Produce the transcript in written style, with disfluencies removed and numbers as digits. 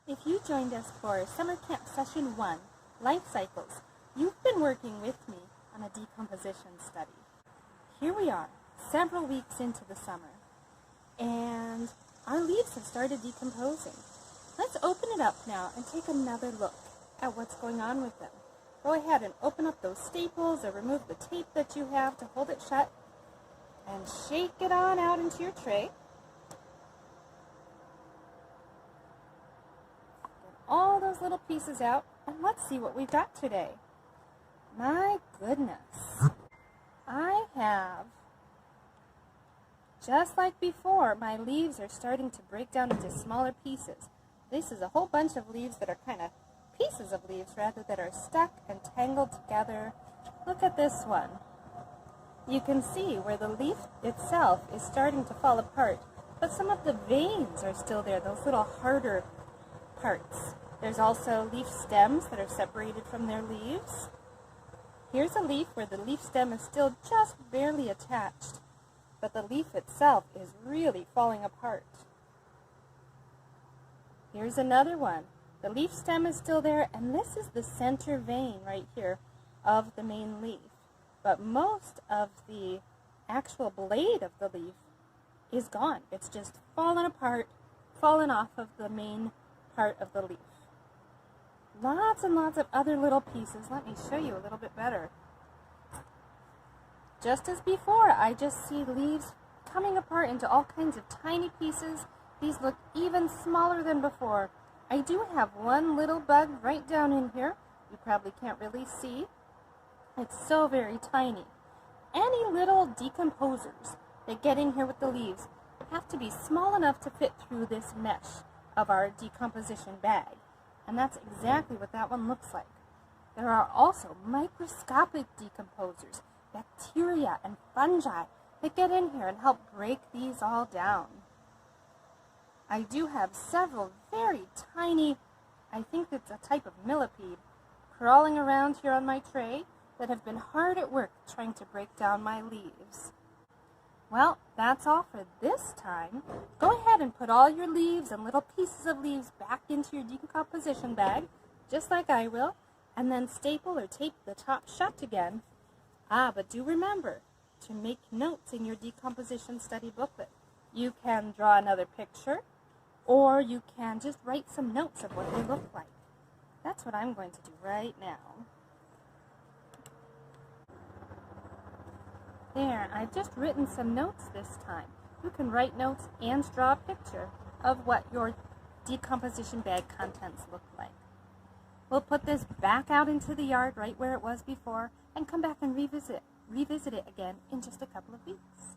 If you joined us for Summer Camp Session 1, Life Cycles, you've been working with me on a decomposition study. Here we are, several weeks into the summer, and our leaves have started decomposing. Let's open it up now and take another look at what's going on with them. Go ahead and open up those staples or remove the tape that you have to hold it shut and shake it on out into your tray. All those little pieces out, and let's see what we've got today. My goodness. I have, just like before, my leaves are starting to break down into smaller pieces. This is a whole bunch of leaves that are kind of pieces of leaves, rather, that are stuck and tangled together. Look at this one. You can see where the leaf itself is starting to fall apart, but some of the veins are still there, those little harder parts. There's also leaf stems that are separated from their leaves. Here's a leaf where the leaf stem is still just barely attached, but the leaf itself is really falling apart. Here's another one. The leaf stem is still there, and this is the center vein right here of the main leaf. But most of the actual blade of the leaf is gone. It's just fallen apart, fallen off of the main part of the leaf. Lots and lots of other little pieces. Let me show you a little bit better. Just as before, I just see leaves coming apart into all kinds of tiny pieces. These look even smaller than before. I do have one little bug right down in here. You probably can't really see. It's so very tiny. Any little decomposers that get in here with the leaves have to be small enough to fit through this mesh of our decomposition bag. And that's exactly what that one looks like. There are also microscopic decomposers, bacteria and fungi that get in here and help break these all down. I do have several very tiny, I think it's a type of millipede, crawling around here on my tray that have been hard at work trying to break down my leaves. Well, that's all for this time. Go ahead and put all your leaves and little pieces of leaves back into your decomposition bag, just like I will, and then staple or tape the top shut again. But do remember to make notes in your decomposition study booklet. You can draw another picture, or you can just write some notes of what they look like. That's what I'm going to do right now. There, I've just written some notes this time. You can write notes and draw a picture of what your decomposition bag contents look like. We'll put this back out into the yard right where it was before and come back and revisit it again in just a couple of weeks.